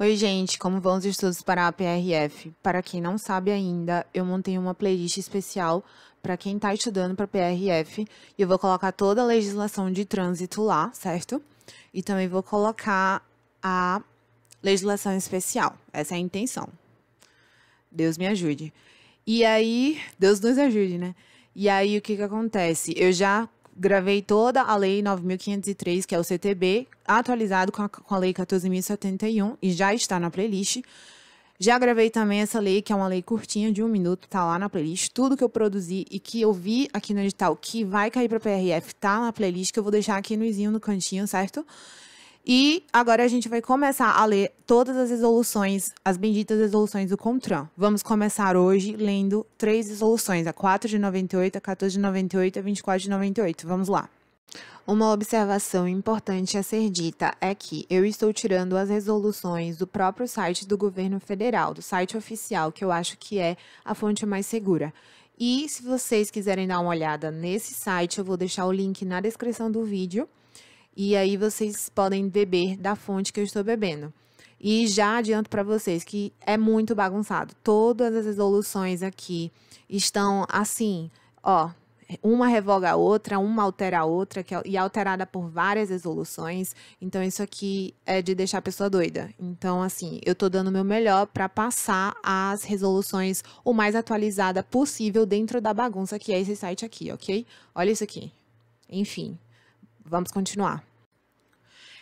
Oi, gente, como vão os estudos para a PRF? Para quem não sabe ainda, eu montei uma playlist especial para quem está estudando para PRF e eu vou colocar toda a legislação de trânsito lá, certo? E também vou colocar a legislação especial. Essa é a intenção. Deus me ajude. E aí, Deus nos ajude, né? E aí, o que que acontece? Eu já gravei toda a Lei 9.503, que é o CTB, atualizado com a Lei 14.071, e já está na playlist. Já gravei também essa lei, que é uma lei curtinha, de 1 minuto, tá lá na playlist. Tudo que eu produzi e que eu vi aqui no edital que vai cair para PRF tá na playlist, que eu vou deixar aqui no cantinho, certo? E agora a gente vai começar a ler todas as resoluções, as benditas resoluções do CONTRAN. Vamos começar hoje lendo 3 resoluções, a 4 de 98, a 14 de 98 e a 24 de 98. Vamos lá. Uma observação importante a ser dita é que eu estou tirando as resoluções do próprio site do governo federal, do site oficial, que eu acho que é a fonte mais segura. E se vocês quiserem dar uma olhada nesse site, eu vou deixar o link na descrição do vídeo. E aí vocês podem beber da fonte que eu estou bebendo. E já adianto para vocês que é muito bagunçado. Todas as resoluções aqui estão assim, ó, uma revoga a outra, uma altera a outra, e alterada por várias resoluções. Então, isso aqui é de deixar a pessoa doida. Então, assim, eu tô dando o meu melhor para passar as resoluções o mais atualizada possível dentro da bagunça que é esse site aqui, ok? Olha isso aqui. Enfim. Vamos continuar.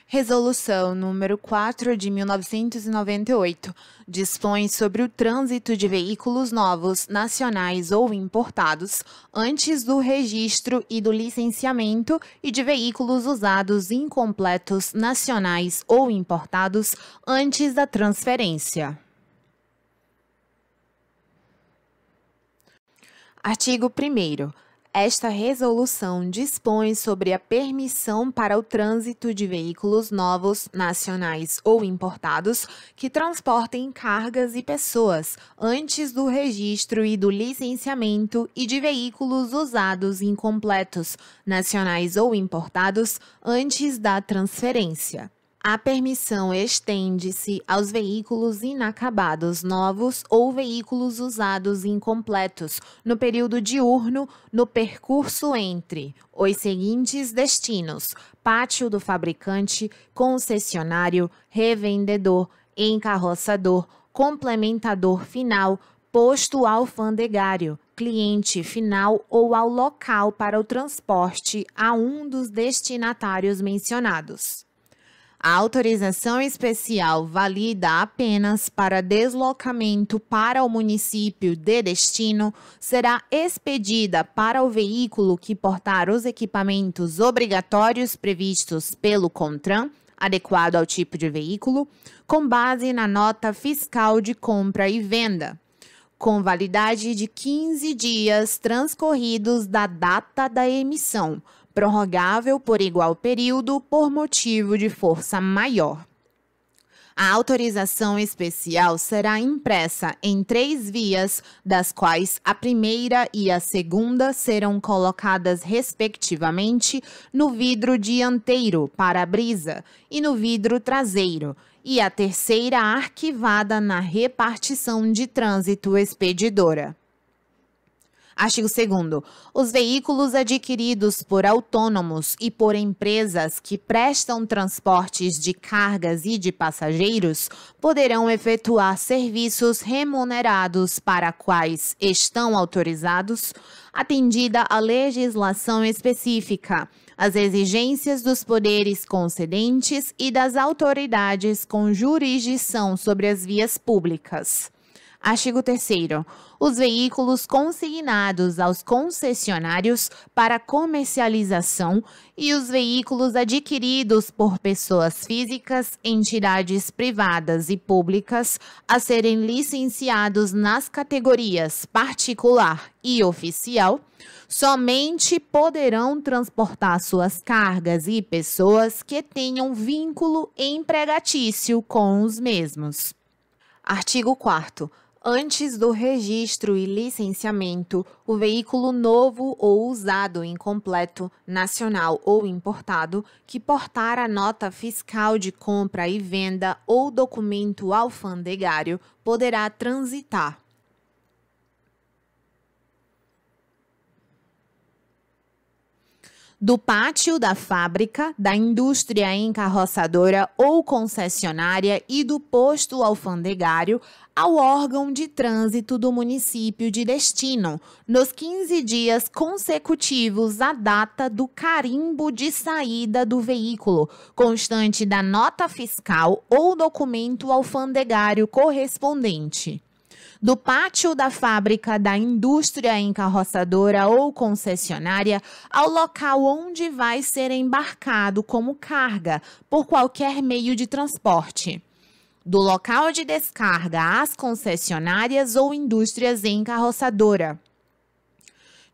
Resolução número 4 de 1998 dispõe sobre o trânsito de veículos novos, nacionais ou importados, antes do registro e do licenciamento e de veículos usados incompletos, nacionais ou importados, antes da transferência. Artigo 1º. Esta resolução dispõe sobre a permissão para o trânsito de veículos novos, nacionais ou importados que transportem cargas e pessoas antes do registro e do licenciamento e de veículos usados incompletos, nacionais ou importados antes da transferência. A permissão estende-se aos veículos inacabados novos ou veículos usados incompletos no período diurno no percurso entre os seguintes destinos: pátio do fabricante, concessionário, revendedor, encarroçador, complementador final, posto alfandegário, cliente final ou ao local para o transporte a um dos destinatários mencionados. A autorização especial válida apenas para deslocamento para o município de destino será expedida para o veículo que portar os equipamentos obrigatórios previstos pelo CONTRAN, adequado ao tipo de veículo, com base na nota fiscal de compra e venda, com validade de 15 dias transcorridos da data da emissão, prorrogável por igual período por motivo de força maior. A autorização especial será impressa em 3 vias, das quais a primeira e a segunda serão colocadas respectivamente no vidro dianteiro, para-brisa, e no vidro traseiro, e a terceira arquivada na repartição de trânsito expedidora. Artigo 2º. Os veículos adquiridos por autônomos e por empresas que prestam transportes de cargas e de passageiros poderão efetuar serviços remunerados para quais estão autorizados, atendida a legislação específica, as exigências dos poderes concedentes e das autoridades com jurisdição sobre as vias públicas. Artigo 3º. Os veículos consignados aos concessionários para comercialização e os veículos adquiridos por pessoas físicas, entidades privadas e públicas a serem licenciados nas categorias particular e oficial, somente poderão transportar suas cargas e pessoas que tenham vínculo empregatício com os mesmos. Artigo 4º. Antes do registro e licenciamento, o veículo novo ou usado incompleto, nacional ou importado, que portar a nota fiscal de compra e venda ou documento alfandegário, poderá transitar do pátio da fábrica, da indústria encarroçadora ou concessionária e do posto alfandegário ao órgão de trânsito do município de destino, nos 15 dias consecutivos à data do carimbo de saída do veículo, constante da nota fiscal ou documento alfandegário correspondente. Do pátio da fábrica, da indústria encarroçadora ou concessionária ao local onde vai ser embarcado como carga por qualquer meio de transporte. Do local de descarga às concessionárias ou indústrias encarroçadora.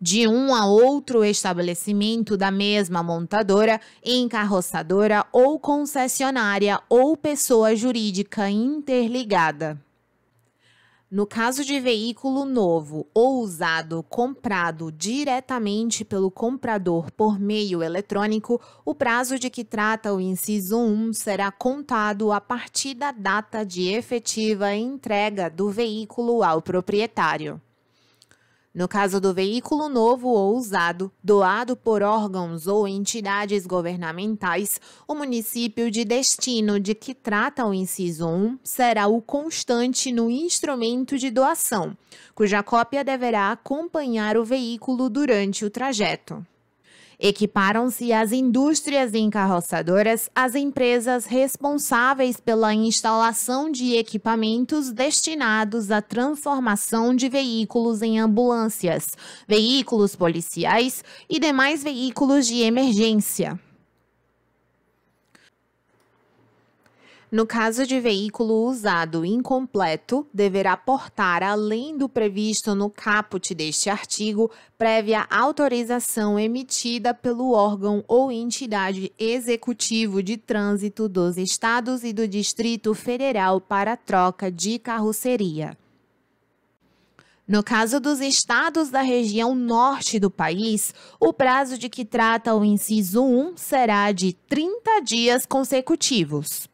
De um a outro estabelecimento da mesma montadora, encarroçadora ou concessionária ou pessoa jurídica interligada. No caso de veículo novo ou usado comprado diretamente pelo comprador por meio eletrônico, o prazo de que trata o inciso 1 será contado a partir da data de efetiva entrega do veículo ao proprietário. No caso do veículo novo ou usado, doado por órgãos ou entidades governamentais, o município de destino de que trata o inciso 1 será o constante no instrumento de doação, cuja cópia deverá acompanhar o veículo durante o trajeto. Equiparam-se as indústrias encarroçadoras às empresas responsáveis pela instalação de equipamentos destinados à transformação de veículos em ambulâncias, veículos policiais e demais veículos de emergência. No caso de veículo usado incompleto, deverá portar, além do previsto no caput deste artigo, prévia autorização emitida pelo órgão ou entidade executivo de trânsito dos Estados e do Distrito Federal para troca de carroceria. No caso dos estados da região norte do país, o prazo de que trata o inciso 1 será de 30 dias consecutivos.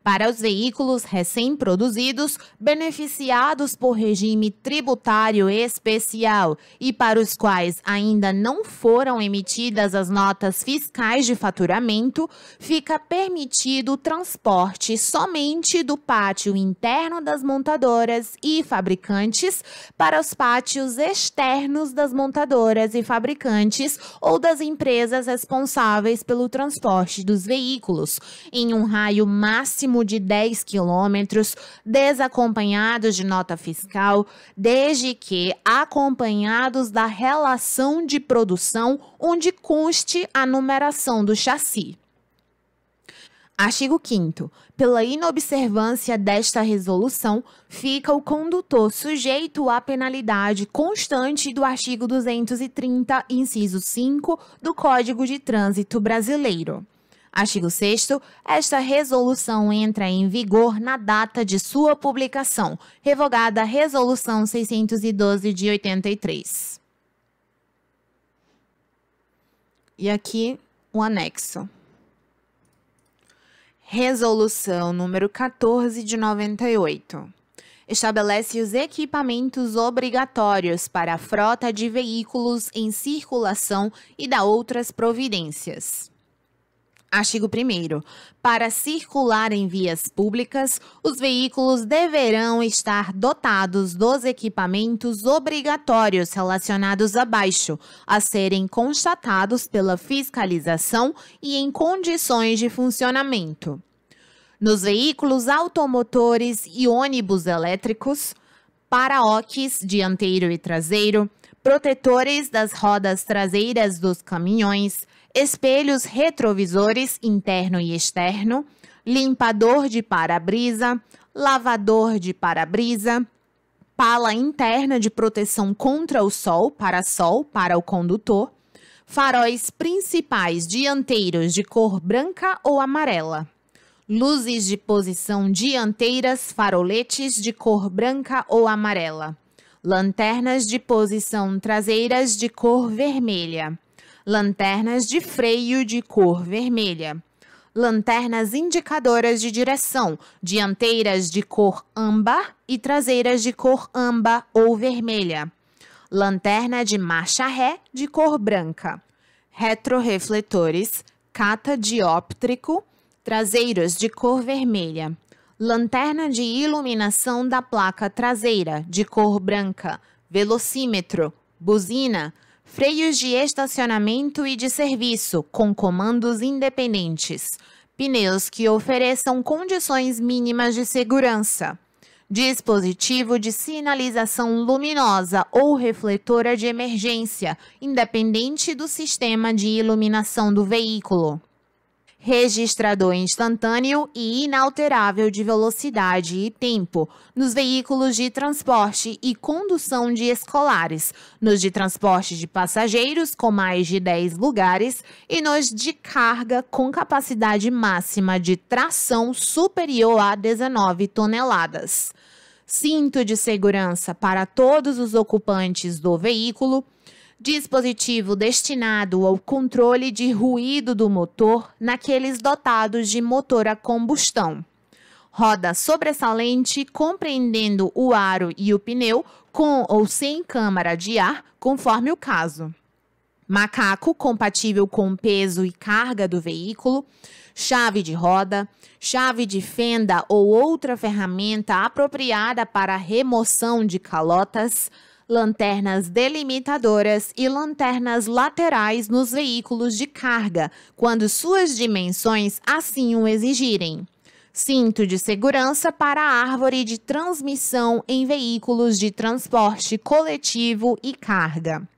Para os veículos recém-produzidos, beneficiados por regime tributário especial e para os quais ainda não foram emitidas as notas fiscais de faturamento, fica permitido o transporte somente do pátio interno das montadoras e fabricantes para os pátios externos das montadoras e fabricantes ou das empresas responsáveis pelo transporte dos veículos, em um raio máximo de 10 quilômetros, desacompanhados de nota fiscal, desde que acompanhados da relação de produção onde conste a numeração do chassi. Artigo 5º. Pela inobservância desta resolução, fica o condutor sujeito à penalidade constante do artigo 230, inciso 5, do Código de Trânsito Brasileiro. Artigo 6º. Esta resolução entra em vigor na data de sua publicação, revogada a Resolução 612 de 83. E aqui o anexo. Resolução número 14 de 98. Estabelece os equipamentos obrigatórios para a frota de veículos em circulação e dá outras providências. Artigo 1º. Para circular em vias públicas, os veículos deverão estar dotados dos equipamentos obrigatórios relacionados abaixo, a serem constatados pela fiscalização e em condições de funcionamento. Nos veículos automotores e ônibus elétricos, para-choques dianteiro e traseiro, protetores das rodas traseiras dos caminhões, espelhos retrovisores interno e externo, limpador de para-brisa, lavador de para-brisa, pala interna de proteção contra o sol, para-sol para o condutor, faróis principais dianteiros de cor branca ou amarela, luzes de posição dianteiras, faroletes de cor branca ou amarela, lanternas de posição traseiras de cor vermelha, lanternas de freio de cor vermelha, lanternas indicadoras de direção, dianteiras de cor âmbar e traseiras de cor âmbar ou vermelha, lanterna de marcha ré de cor branca, retrorefletores, catadióptrico, traseiros de cor vermelha, lanterna de iluminação da placa traseira de cor branca, velocímetro, buzina, freios de estacionamento e de serviço com comandos independentes, pneus que ofereçam condições mínimas de segurança, dispositivo de sinalização luminosa ou refletora de emergência, independente do sistema de iluminação do veículo. Registrador instantâneo e inalterável de velocidade e tempo nos veículos de transporte e condução de escolares, nos de transporte de passageiros com mais de 10 lugares e nos de carga com capacidade máxima de tração superior a 19 toneladas. Cinto de segurança para todos os ocupantes do veículo, dispositivo destinado ao controle de ruído do motor naqueles dotados de motor a combustão. Roda sobressalente compreendendo o aro e o pneu com ou sem câmara de ar, conforme o caso. Macaco compatível com peso e carga do veículo, chave de roda, chave de fenda ou outra ferramenta apropriada para remoção de calotas, lanternas delimitadoras e lanternas laterais nos veículos de carga, quando suas dimensões assim o exigirem. Cinto de segurança para a árvore de transmissão em veículos de transporte coletivo e carga.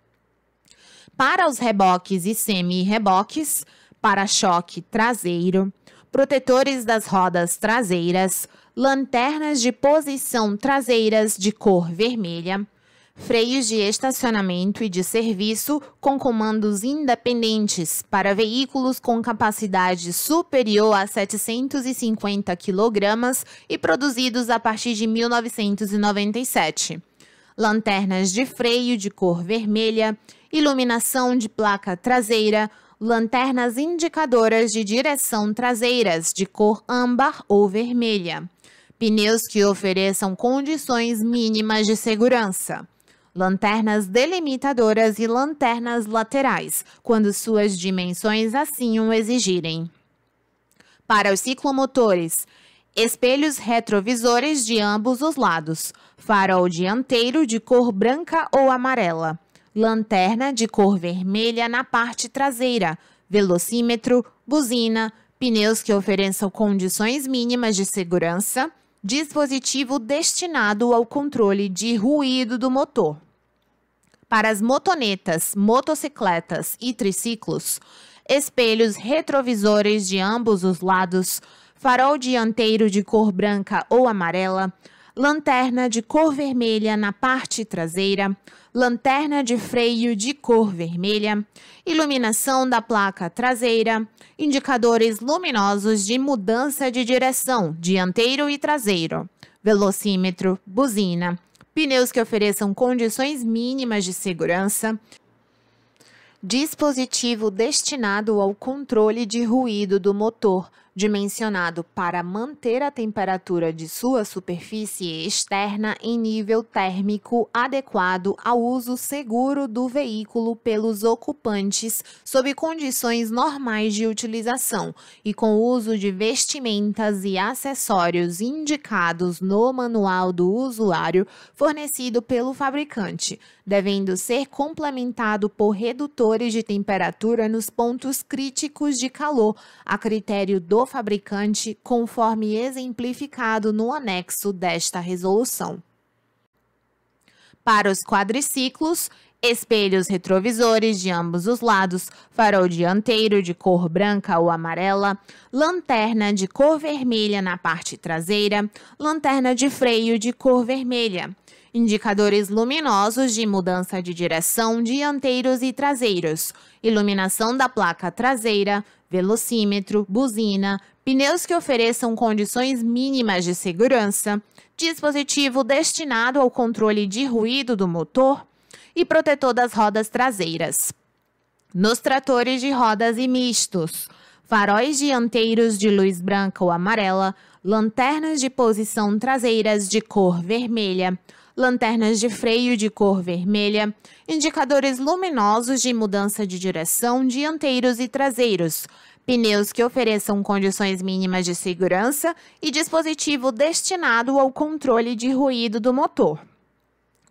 Para os reboques e semi-reboques, para-choque traseiro, protetores das rodas traseiras, lanternas de posição traseiras de cor vermelha, freios de estacionamento e de serviço com comandos independentes para veículos com capacidade superior a 750 kg e produzidos a partir de 1997. Lanternas de freio de cor vermelha, iluminação de placa traseira, lanternas indicadoras de direção traseiras de cor âmbar ou vermelha, pneus que ofereçam condições mínimas de segurança, lanternas delimitadoras e lanternas laterais, quando suas dimensões assim o exigirem. Para os ciclomotores, espelhos retrovisores de ambos os lados, farol dianteiro de cor branca ou amarela, lanterna de cor vermelha na parte traseira, velocímetro, buzina, pneus que ofereçam condições mínimas de segurança, dispositivo destinado ao controle de ruído do motor. Para as motonetas, motocicletas e triciclos, espelhos retrovisores de ambos os lados, farol dianteiro de cor branca ou amarela, lanterna de cor vermelha na parte traseira, lanterna de freio de cor vermelha, iluminação da placa traseira, indicadores luminosos de mudança de direção, dianteiro e traseiro, velocímetro, buzina, pneus que ofereçam condições mínimas de segurança, dispositivo destinado ao controle de ruído do motor, dimensionado para manter a temperatura de sua superfície externa em nível térmico adequado ao uso seguro do veículo pelos ocupantes sob condições normais de utilização e com o uso de vestimentas e acessórios indicados no manual do usuário fornecido pelo fabricante, devendo ser complementado por redutores de temperatura nos pontos críticos de calor, a critério do fabricante, conforme exemplificado no anexo desta resolução. Para os quadriciclos, espelhos retrovisores de ambos os lados, farol dianteiro de cor branca ou amarela, lanterna de cor vermelha na parte traseira, lanterna de freio de cor vermelha, indicadores luminosos de mudança de direção dianteiros e traseiros, iluminação da placa traseira, velocímetro, buzina, pneus que ofereçam condições mínimas de segurança, dispositivo destinado ao controle de ruído do motor e protetor das rodas traseiras. Nos tratores de rodas e mistos, faróis dianteiros de luz branca ou amarela, lanternas de posição traseiras de cor vermelha, lanternas de freio de cor vermelha, indicadores luminosos de mudança de direção dianteiros e traseiros, pneus que ofereçam condições mínimas de segurança e dispositivo destinado ao controle de ruído do motor.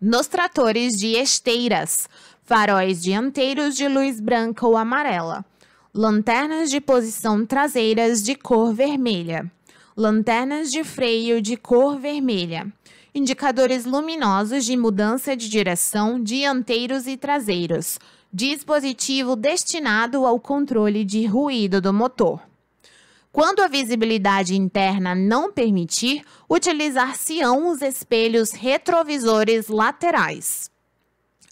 Nos tratores de esteiras, faróis dianteiros de luz branca ou amarela, lanternas de posição traseiras de cor vermelha, lanternas de freio de cor vermelha, indicadores luminosos de mudança de direção dianteiros e traseiros, dispositivo destinado ao controle de ruído do motor. Quando a visibilidade interna não permitir, utilizar-se-ão os espelhos retrovisores laterais.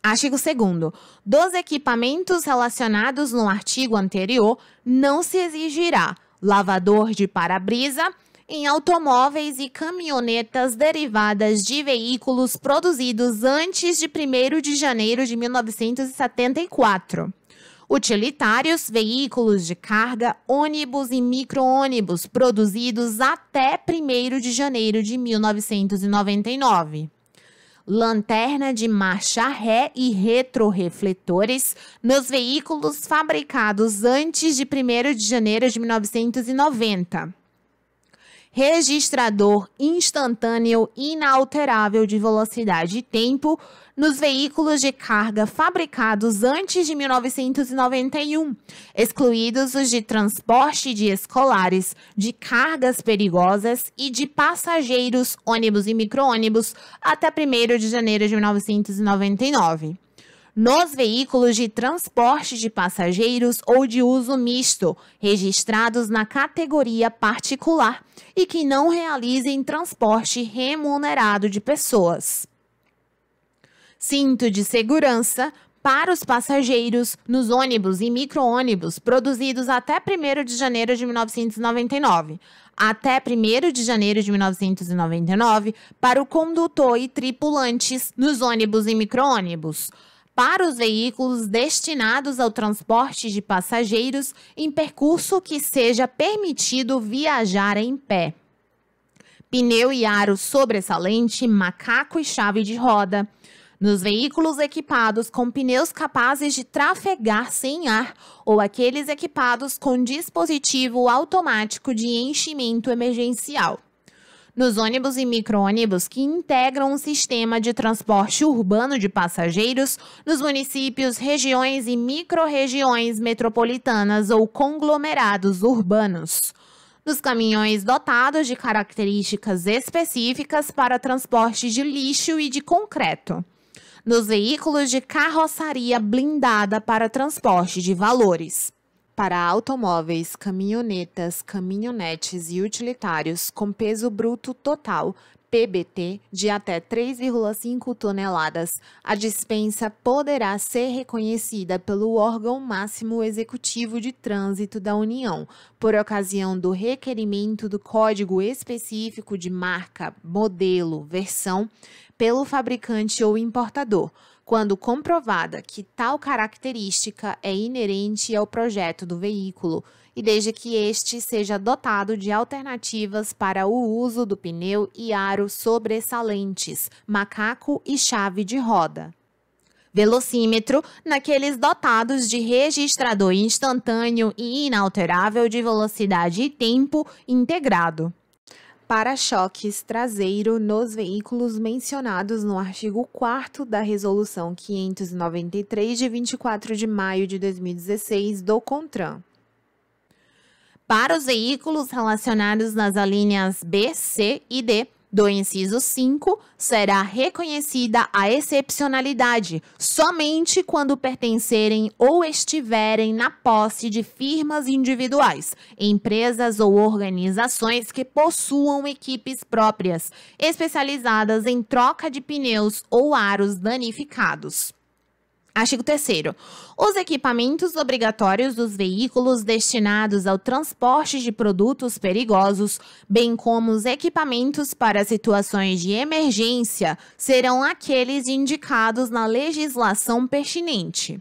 Artigo 2º. Dos equipamentos relacionados no artigo anterior, não se exigirá lavador de para-brisa em automóveis e caminhonetas derivadas de veículos produzidos antes de 1º de janeiro de 1974. Utilitários, veículos de carga, ônibus e micro-ônibus produzidos até 1º de janeiro de 1999. Lanterna de marcha ré e retrorefletores nos veículos fabricados antes de 1º de janeiro de 1990. Registrador instantâneo inalterável de velocidade e tempo nos veículos de carga fabricados antes de 1991, excluídos os de transporte de escolares, de cargas perigosas e de passageiros, ônibus e micro-ônibus, até 1º de janeiro de 1999. Nos veículos de transporte de passageiros ou de uso misto, registrados na categoria particular e que não realizem transporte remunerado de pessoas. Cinto de segurança para os passageiros nos ônibus e micro-ônibus produzidos até 1º de janeiro de 1999. Até 1º de janeiro de 1999 para o condutor e tripulantes nos ônibus e micro-ônibus. Para os veículos destinados ao transporte de passageiros em percurso que seja permitido viajar em pé. Pneu e aro sobressalente, macaco e chave de roda. Nos veículos equipados com pneus capazes de trafegar sem ar ou aqueles equipados com dispositivo automático de enchimento emergencial. Nos ônibus e micro-ônibus que integram um sistema de transporte urbano de passageiros nos municípios, regiões e micro-regiões metropolitanas ou conglomerados urbanos. Nos caminhões dotados de características específicas para transporte de lixo e de concreto. Nos veículos de carroçaria blindada para transporte de valores. Para automóveis, caminhonetas, caminhonetes e utilitários com peso bruto total, PBT, de até 3,5 toneladas, a dispensa poderá ser reconhecida pelo órgão máximo executivo de trânsito da União, por ocasião do requerimento do código específico de marca, modelo, versão, pelo fabricante ou importador, quando comprovada que tal característica é inerente ao projeto do veículo e desde que este seja dotado de alternativas para o uso do pneu e aro sobressalentes, macaco e chave de roda. Velocímetro, naqueles dotados de registrador instantâneo e inalterável de velocidade e tempo integrado. Para-choques traseiro nos veículos mencionados no artigo 4º da Resolução 593, de 24 de maio de 2016, do CONTRAN. Para os veículos relacionados nas alíneas B, C e D do inciso 5, será reconhecida a excepcionalidade somente quando pertencerem ou estiverem na posse de firmas individuais, empresas ou organizações que possuam equipes próprias, especializadas em troca de pneus ou aros danificados. Artigo 3º. Os equipamentos obrigatórios dos veículos destinados ao transporte de produtos perigosos, bem como os equipamentos para situações de emergência, serão aqueles indicados na legislação pertinente.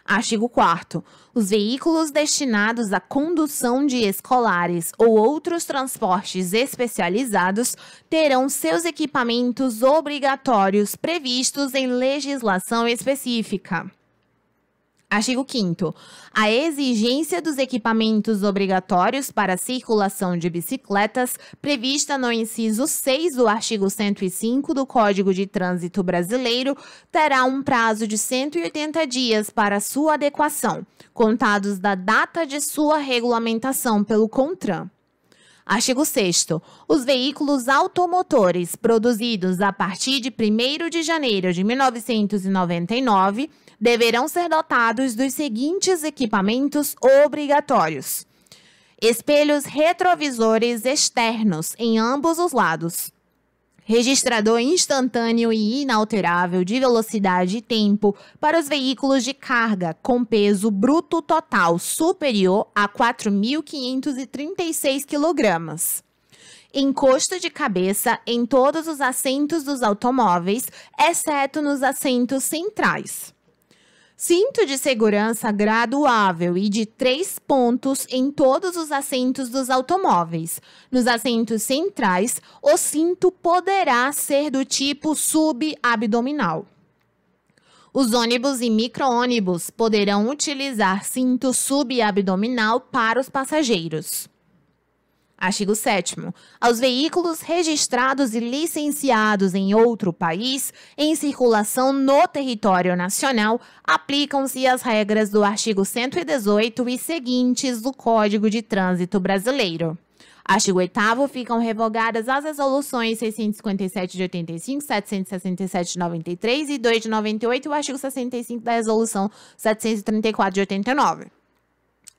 Artigo 4º. Os veículos destinados à condução de escolares ou outros transportes especializados terão seus equipamentos obrigatórios previstos em legislação específica. Artigo 5º. A exigência dos equipamentos obrigatórios para a circulação de bicicletas, prevista no inciso 6 do artigo 105 do Código de Trânsito Brasileiro, terá um prazo de 180 dias para sua adequação, contados da data de sua regulamentação pelo CONTRAN. Artigo 6º. Os veículos automotores produzidos a partir de 1º de janeiro de 1999 deverão ser dotados dos seguintes equipamentos obrigatórios: espelhos retrovisores externos em ambos os lados, registrador instantâneo e inalterável de velocidade e tempo para os veículos de carga com peso bruto total superior a 4.536 kg. Encosto de cabeça em todos os assentos dos automóveis, exceto nos assentos centrais. Cinto de segurança graduável e de 3 pontos em todos os assentos dos automóveis. Nos assentos centrais, o cinto poderá ser do tipo subabdominal. Os ônibus e micro-ônibus poderão utilizar cinto subabdominal para os passageiros. Artigo 7º. Aos veículos registrados e licenciados em outro país, em circulação no território nacional, aplicam-se as regras do artigo 118 e seguintes do Código de Trânsito Brasileiro. Artigo 8º. Ficam revogadas as resoluções 657 de 85, 767 de 93 e 2 de 98 e o artigo 65 da resolução 734 de 89.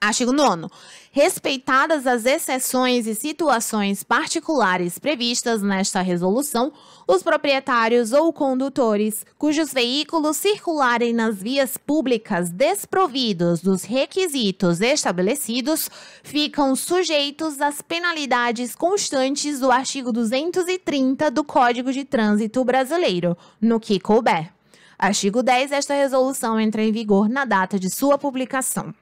Artigo 9º. Respeitadas as exceções e situações particulares previstas nesta resolução, os proprietários ou condutores cujos veículos circularem nas vias públicas desprovidos dos requisitos estabelecidos ficam sujeitos às penalidades constantes do artigo 230 do Código de Trânsito Brasileiro, no que couber. Artigo 10. Esta resolução entra em vigor na data de sua publicação.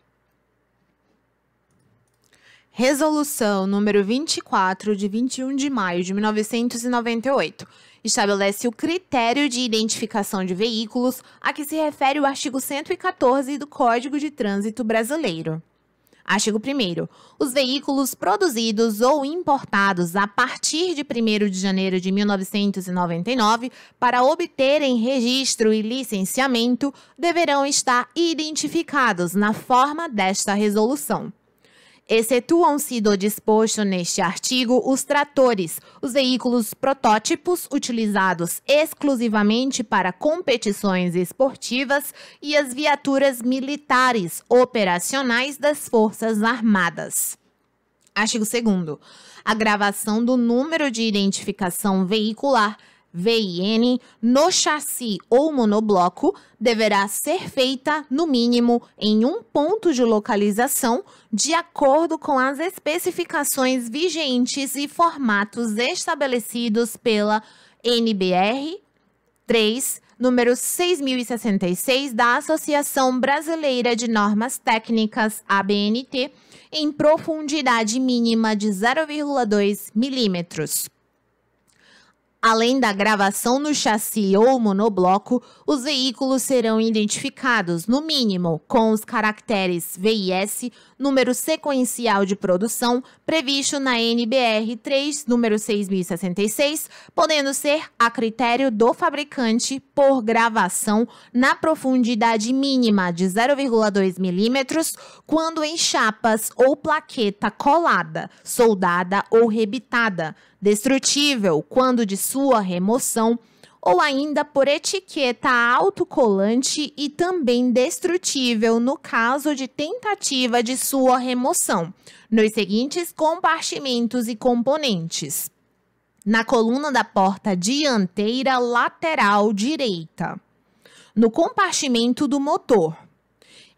Resolução número 24, de 21 de maio de 1998, estabelece o critério de identificação de veículos a que se refere o artigo 114 do Código de Trânsito Brasileiro. Artigo 1º. Os veículos produzidos ou importados a partir de 1º de janeiro de 1999 para obterem registro e licenciamento deverão estar identificados na forma desta resolução. Excetuam-se do disposto neste artigo os tratores, os veículos protótipos utilizados exclusivamente para competições esportivas e as viaturas militares operacionais das Forças Armadas. Artigo 2º. A gravação do número de identificação veicular VIN no chassi ou monobloco deverá ser feita, no mínimo, em um ponto de localização, de acordo com as especificações vigentes e formatos estabelecidos pela NBR 3, número 6066, da Associação Brasileira de Normas Técnicas, ABNT, em profundidade mínima de 0,2 milímetros. Além da gravação no chassi ou monobloco, os veículos serão identificados, no mínimo, com os caracteres VIS, número sequencial de produção, previsto na NBR 3, número 6066, podendo ser, a critério do fabricante, por gravação na profundidade mínima de 0,2 milímetros, quando em chapas ou plaqueta colada, soldada ou rebitada, destrutível quando de sua remoção, ou ainda por etiqueta autocolante e também destrutível no caso de tentativa de sua remoção, nos seguintes compartimentos e componentes: na coluna da porta dianteira lateral direita, no compartimento do motor,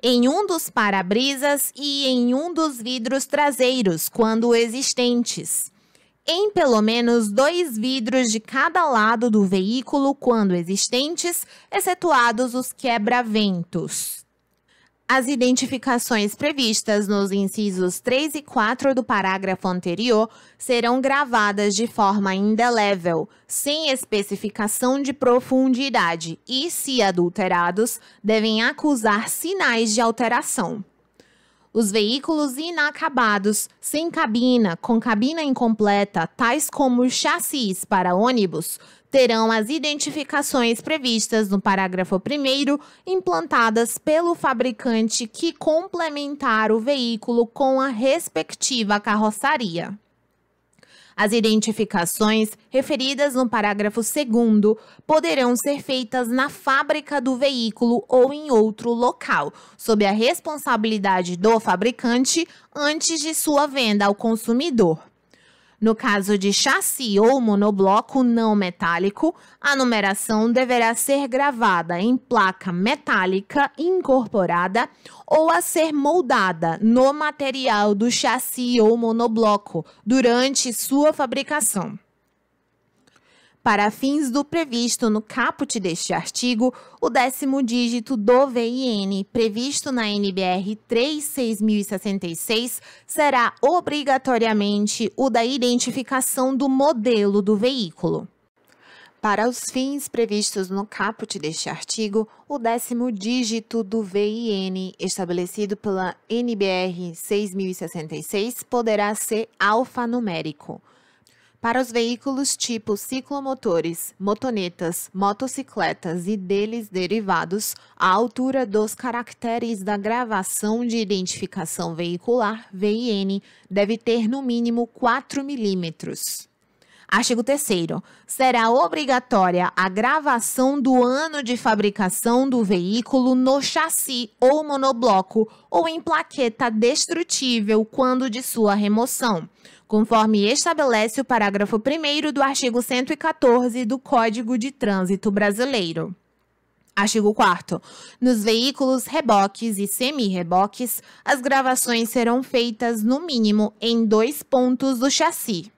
em um dos para-brisas e em um dos vidros traseiros, quando existentes, em pelo menos 2 vidros de cada lado do veículo, quando existentes, excetuados os quebra-ventos. As identificações previstas nos incisos 3 e 4 do parágrafo anterior serão gravadas de forma indelével, sem especificação de profundidade e, se adulterados, devem acusar sinais de alteração. Os veículos inacabados, sem cabina, com cabina incompleta, tais como chassis para ônibus, terão as identificações previstas no parágrafo 1º implantadas pelo fabricante que complementar o veículo com a respectiva carroçaria. As identificações referidas no parágrafo 2º poderão ser feitas na fábrica do veículo ou em outro local, sob a responsabilidade do fabricante antes de sua venda ao consumidor. No caso de chassi ou monobloco não metálico, a numeração deverá ser gravada em placa metálica incorporada ou a ser moldada no material do chassi ou monobloco durante sua fabricação. Para fins do previsto no caput deste artigo, o 10º dígito do VIN, previsto na NBR 3.6066, será obrigatoriamente o da identificação do modelo do veículo. Para os fins previstos no caput deste artigo, o 10º dígito do VIN, estabelecido pela NBR 6066, poderá ser alfanumérico. Para os veículos tipo ciclomotores, motonetas, motocicletas e deles derivados, a altura dos caracteres da gravação de identificação veicular, VIN, deve ter no mínimo 4 milímetros. Artigo 3º. Será obrigatória a gravação do ano de fabricação do veículo no chassi ou monobloco ou em plaqueta destrutível quando de sua remoção, conforme estabelece o parágrafo 1º do artigo 114 do Código de Trânsito Brasileiro. Artigo 4º. Nos veículos reboques e semi-reboques, as gravações serão feitas no mínimo em 2 pontos do chassi.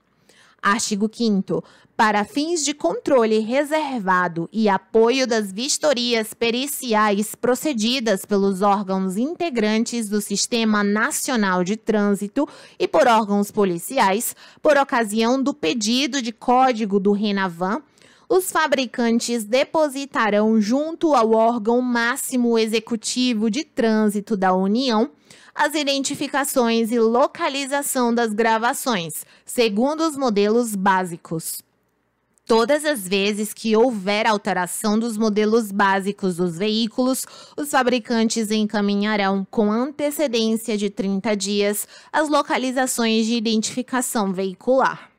Artigo 5º. Para fins de controle reservado e apoio das vistorias periciais procedidas pelos órgãos integrantes do Sistema Nacional de Trânsito e por órgãos policiais, por ocasião do pedido de código do RENAVAN, os fabricantes depositarão junto ao órgão máximo executivo de trânsito da União as identificações e localização das gravações, segundo os modelos básicos. Todas as vezes que houver alteração dos modelos básicos dos veículos, os fabricantes encaminharão com antecedência de 30 dias as localizações de identificação veicular.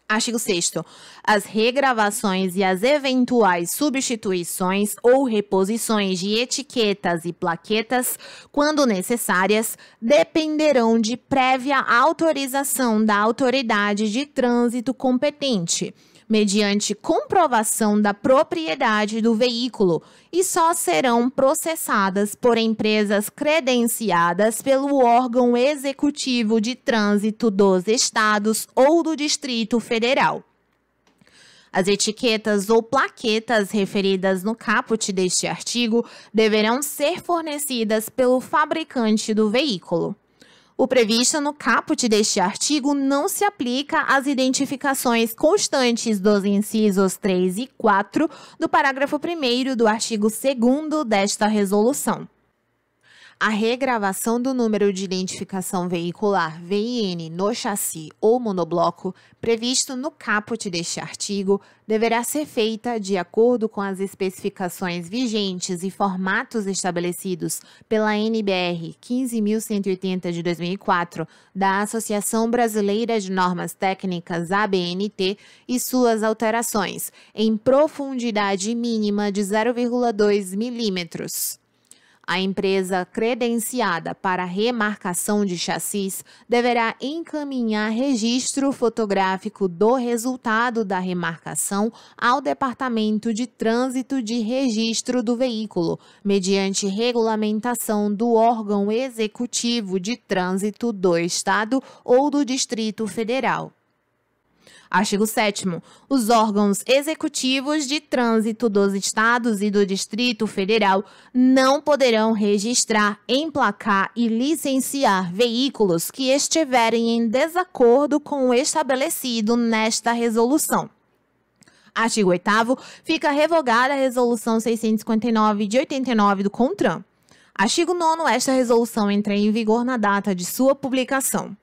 Artigo 6º. As regravações e as eventuais substituições ou reposições de etiquetas e plaquetas, quando necessárias, dependerão de prévia autorização da autoridade de trânsito competente, mediante comprovação da propriedade do veículo, e só serão processadas por empresas credenciadas pelo órgão executivo de trânsito dos estados ou do Distrito Federal. As etiquetas ou plaquetas referidas no caput deste artigo deverão ser fornecidas pelo fabricante do veículo. O previsto no caput deste artigo não se aplica às identificações constantes dos incisos 3 e 4 do parágrafo 1º do artigo 2º desta resolução. A regravação do número de identificação veicular VIN no chassi ou monobloco, previsto no caput deste artigo, deverá ser feita de acordo com as especificações vigentes e formatos estabelecidos pela NBR 15.180 de 2004, da Associação Brasileira de Normas Técnicas ABNT, e suas alterações, em profundidade mínima de 0,2 milímetros. A empresa credenciada para remarcação de chassis deverá encaminhar registro fotográfico do resultado da remarcação ao Departamento de Trânsito de Registro do Veículo, mediante regulamentação do órgão executivo de trânsito do Estado ou do Distrito Federal. Artigo 7º. Os órgãos executivos de trânsito dos estados e do Distrito Federal não poderão registrar, emplacar e licenciar veículos que estiverem em desacordo com o estabelecido nesta resolução. Artigo 8º. Fica revogada a Resolução 659 de 89 do CONTRAN. Artigo 9º. Esta resolução entra em vigor na data de sua publicação.